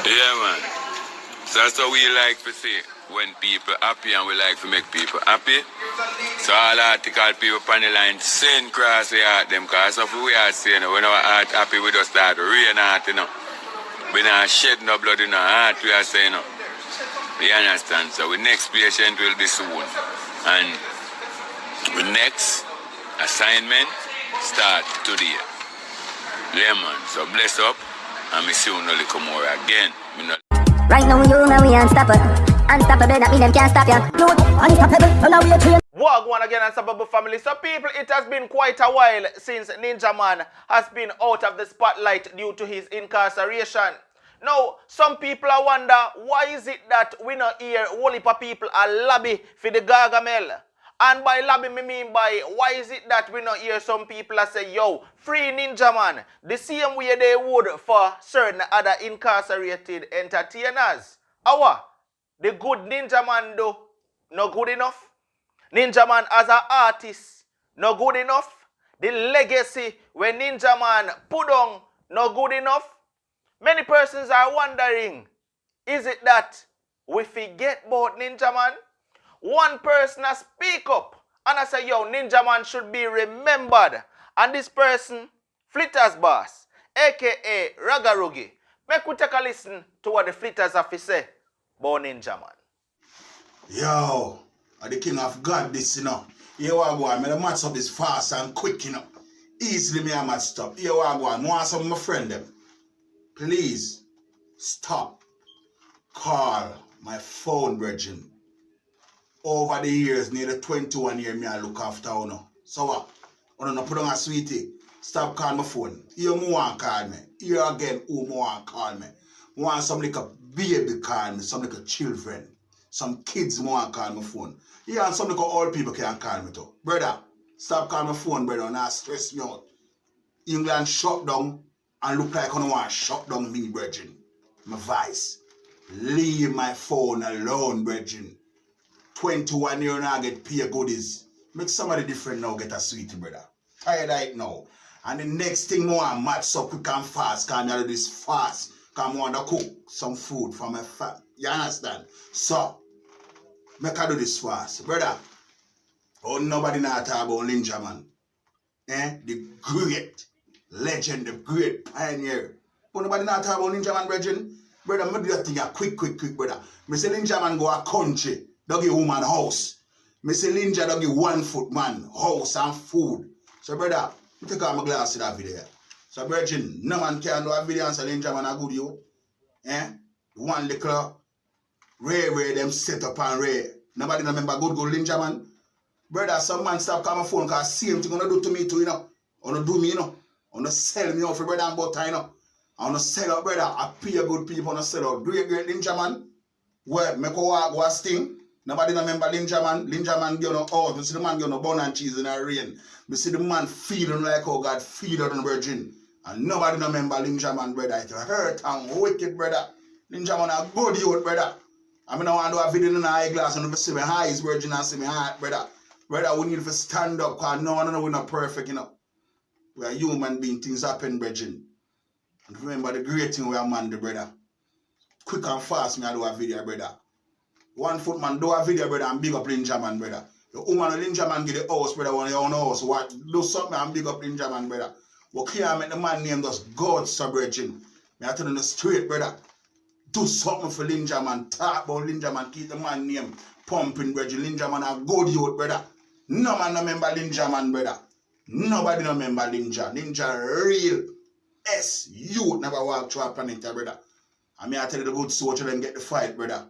Yeah, man. So that's what we like to see. When people happy and we like to make people happy. So all article people on the line send cross the heart them because of we are saying when our heart happy we just start rain heart, We not shed no blood in our heart, we are saying, You understand? So the next patient will be soon. And the next assignment start today. Yeah, man. So bless up and me see you no little more again. Right now you know we unstoppable. Unstoppable, that mean them can't stop you. You unstoppable, so now we are trained. Wagwan again, Unstoppable family. So people, it has been quite a while since Ninja Man has been out of the spotlight due to his incarceration. Now, some people are wonder, why is it that we not hear whole heap of people are lobby for the Gargamel? And by lobby, me mean by, why is it that we not hear some people are say, yo, free Ninja Man, the same way they would for certain other incarcerated entertainers? The good Ninja Man though, not good enough? Ninja Man as an artist, not good enough? The legacy when Ninja Man put on, not good enough? Many persons are wondering, is it that we forget about Ninja Man? One person has speak up and I say, yo, Ninja Man should be remembered. And this person, Flitters Boss, aka Ragarugi. Make we take a listen to what the Flitters have to say about Ninja Man. Yo, I'm the king of God this, Here I go, I'm gonna match up this fast and quick, Easily me I match up. Here I go, I want some of my friend them. Please stop. Call my phone, Virgin. Over the years, nearly 21 years, me I look after you. So what? You don't put on a sweetie. Stop calling my phone. You want to call me. Here again, who want to call me. Want some like a baby call me, some like a children. Some kids want to call my phone. Yeah, and some like old people can call me too. Brother, stop calling my phone, brother, and not stress me out. England shut down and look like I don't want to shut down me, Virgin. My vice. Leave my phone alone, Virgin. 21 years now get pay goodies. Make somebody different now get a sweetie, brother. Tired of it now. And the next thing more I match so quick and fast. Can I do this fast? Can I want to cook some food for my family? You understand? So, make I do this fast. Brother, oh nobody not talk about Ninja Man. The great legend, the great pioneer. But nobody not talk about Ninja Man, Virgin. Brother, me do that thing quick, brother. Me say Ninja Man go a country. Don't give woman house. Me say Ninja don't give 1 foot man house and food. So brother, me take out my glass to that video. So Virgin, no man can do a video and say Ninja Man a good you. One little Ray them set up and Ray. Nobody remember good Ninja Man. Brother, some man stop calling my phone because same thing gonna do to me too, Wanna do me, Wanna sell me out for brother and butter, I wanna sell out, brother. I pay good people, wanna sell out. Great Ninja Man. Well, make a walk, go a sting. Nobody remember Ninja Man. Ninja Man give no out. Me see the man give no bun and cheese in the rain. Me see the man feeding like how God feed on the Virgin. And nobody remember Ninja Man, brother. It hurt and wicked, brother. Ninja Man a good youth, brother. I mean, I want to do a video in the eyeglass and if see my eyes, Virgin, and see my heart, brother. Brother, we need to stand up because no one we're not perfect, We are human being, things happen, Virgin. And remember the great thing we are man, the brother. Quick and fast, me I do a video, brother. 1 foot man do a video, brother, and big up Ninja Man, brother. The woman of Ninja Man give the house, brother, when you own house. What? Do something and big up Ninja Man, brother. But can't make the man name just God, sir, Virgin. Me I tell you the straight, brother. Do something for Ninja Man. Talk about Ninja Man. Keep the man name pumping, Virgin. Ninja Man a good youth, brother. No man remember Ninja Man, brother. Nobody remember Ninja. Ninja real. Youth never walk through a planet, brother. And me I tell you the good soldier them get the fight, brother.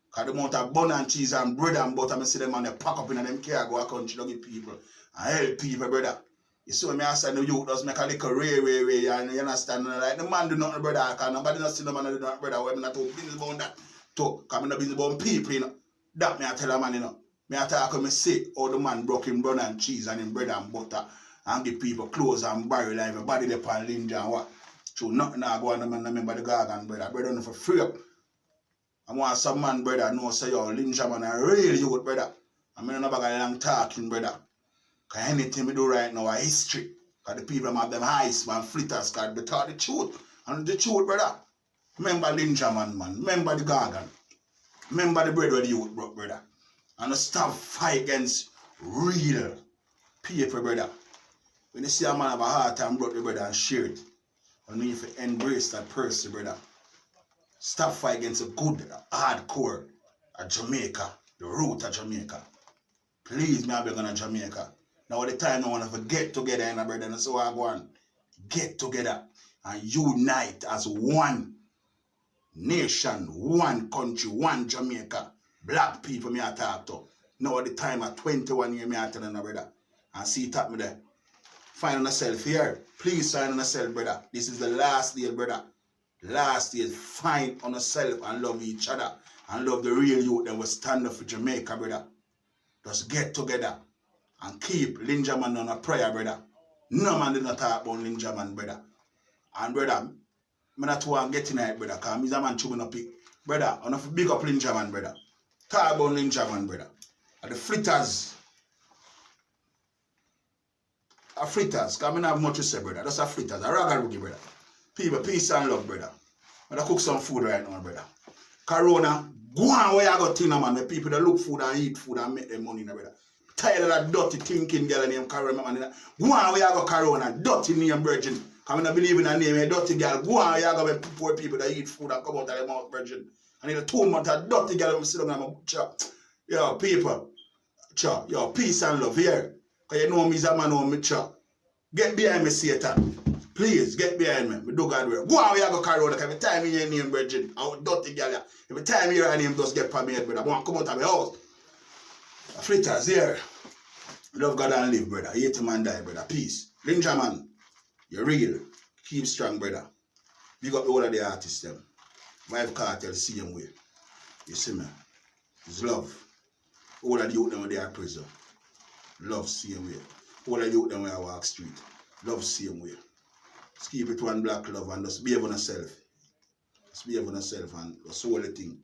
Cause the amount of bun and cheese and bread and butter, I see them and they pack up in them care go a country to give people and help people, brother. You see me I say the youth does make a little ray, and you understand? Like the man do nothing, brother, because nobody not see the man do nothing, brother. When I talk business about that, talk, because I not business about people, That me I tell a man, Me I talk me say how the man broke him bun and cheese and him bread and butter and give people clothes and barrel and everybody they pan Linja and what. So nothing I go on the man remember the garden, brother. Brother no for free up. I want some man, brother, know say yo, Ninja Man a really good, brother. I mean no bag of long talking, brother. Cause anything we do right now is history. Cause the people have them eyes, man, flitters, cause they taught the truth. And the truth, brother. Remember Ninja man. Remember the Gargan. Remember the bread where the youth broke, brother. And stop fight against real people, brother. When you see a man have a heart and broke the brother and share it, you need to embrace that person, brother. Stop fight against a good, hardcore, a Jamaica, the root of Jamaica. Please, me I beg on Jamaica. Now the time I want to get together, and brother, and so I go on. Get together and unite as one nation, one country, one Jamaica. Black people me I talk to. Now the time at 21 years me I tell them, brother. And see it at me there. Find on yourself here. Please find on yourself, brother. This is the last day, brother. Last day, find on yourself and love each other. And love the real youth that will stand up for Jamaica, brother. Just get together and keep Ninja Man on a prayer, brother. No man did not talk about Ninja Man, brother. And brother, I'm not want to get in it, brother, because he's a man chewing up it. Brother, I'm not big up Ninja Man, brother. Talk about Ninja Man, brother. And the fritters. A fritters, because I don't have much to say, brother. That's a fritters, a ragarugi, brother. People, peace and love, brother. I'm going to cook some food right now, brother. Corona, go on where you got dinner, man. The people that look food and eat food and make them money, brother. Tired of that dirty thinking girl named Corona, man. Go on where you got Corona, dirty name, virgin. I don't believe in a name, a dirty girl. Go on where you got poor people that eat food and come out of their mouth, virgin. And in a 2 months, a dirty girl will sit down and I'm yo, people, yo, peace and love here. Because you know me as a man on me, get behind me, Satan. Please, get behind me. Me do God will. Go on where you go carry on. Every time you hear your name, virgin, I would dirty girl. Every time you hear your name, just get for me, brother. I want to come out of my house. Fritters here. Love God and live, brother. Hate him and die, brother. Peace. Ninja man, you're real. Keep strong, brother. Big up all of the artists, them. Vibe Cartel, same way. You see me? It's love. All of the youth them they are prison. Love same way. All of the youth them where I walk street. Love same way. Just keep it one black love and just behave on yourself. Just behave on yourself and just hold the thing.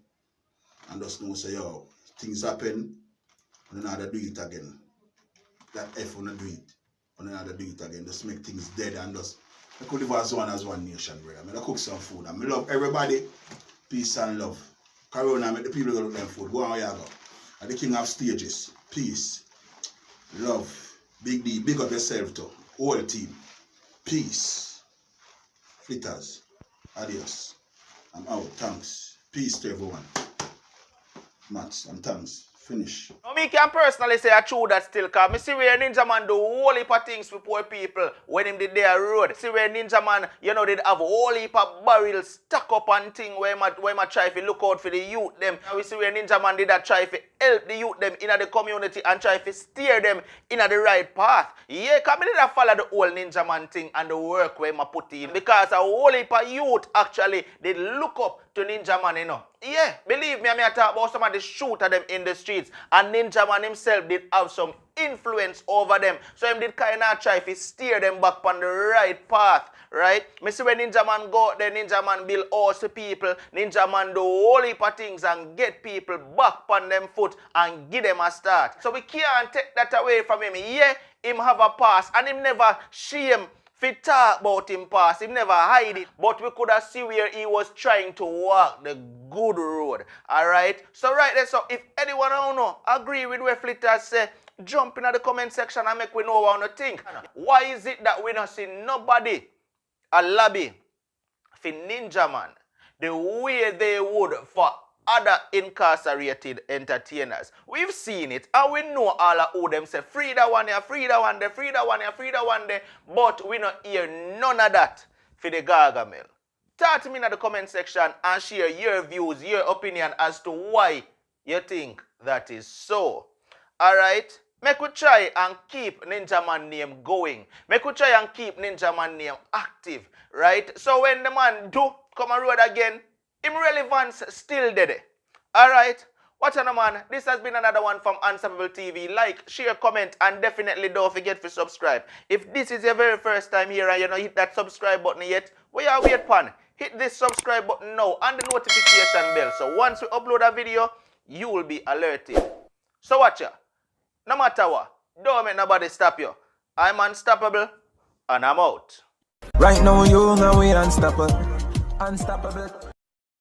And just know say, yo, things happen, and then I do it again. That F wanna do it. And then I do it again. Just make things dead and just I could live as one nation, brother. I'm gonna cook some food. I love everybody. Peace and love. Corona, make the people go look them food. Go on where you go. I'm the king of stages. Peace. Love. Big D. Big up yourself too. Whole team. Peace. Fritters. Adios. I'm out. Thanks. Peace to everyone. Mats and thanks. Finish. Now, me can personally say I true that still, because I see where Ninja Man do whole heap of things for poor people when him did their road. See where Ninja Man, you know, did have a whole heap of barrels stuck up and thing where I try to look out for the youth them. And we see where Ninja Man did that try to help the youth them in the community and try to steer them in the right path. Yeah, because I did follow the whole Ninja Man thing and the work where I put in. Because a whole heap of youth actually did look up to Ninja Man, you know. Yeah, believe me, I talk about some of the shooter them in the streets. And Ninja Man himself did have some influence over them. So he did kind of try to steer them back on the right path, right? Me see when Ninja Man go out there, Ninja Man build house to people. Ninja Man do whole heap of things and get people back on them foot and give them a start. So we can't take that away from him. Yeah, him have a past and him never shame. If we talk about him past, he never hide it. But we could have seen where he was trying to walk the good road. Alright? So right there, so if anyone I don't know agree with what Fritters say, jump in the comment section and make we know what you think. Why is it that we don't see nobody a lobby for Ninja Man the way they would for other incarcerated entertainers? We've seen it and we know all of who them say free that one here, free that one there, free that one here, free that one there, but we not hear none of that for the Gargamel. Talk to me in the comment section and share your views, your opinion as to why you think that is so. Alright? Make we try and keep Ninja Man name going. Make we try and keep Ninja Man name active. Right? So when the man do come on road again, him relevance still dead. Alright? Watch on, man. This has been another one from Unstoppable TV. Like, share, comment, and definitely don't forget to subscribe. If this is your very first time here and you don't hit that subscribe button yet, where you wait pan? Hit this subscribe button now and the notification bell. So once we upload a video, you will be alerted. So watch ya. No matter what, don't make nobody stop you. I'm unstoppable and I'm out. Right now you know we unstoppable. Unstoppable.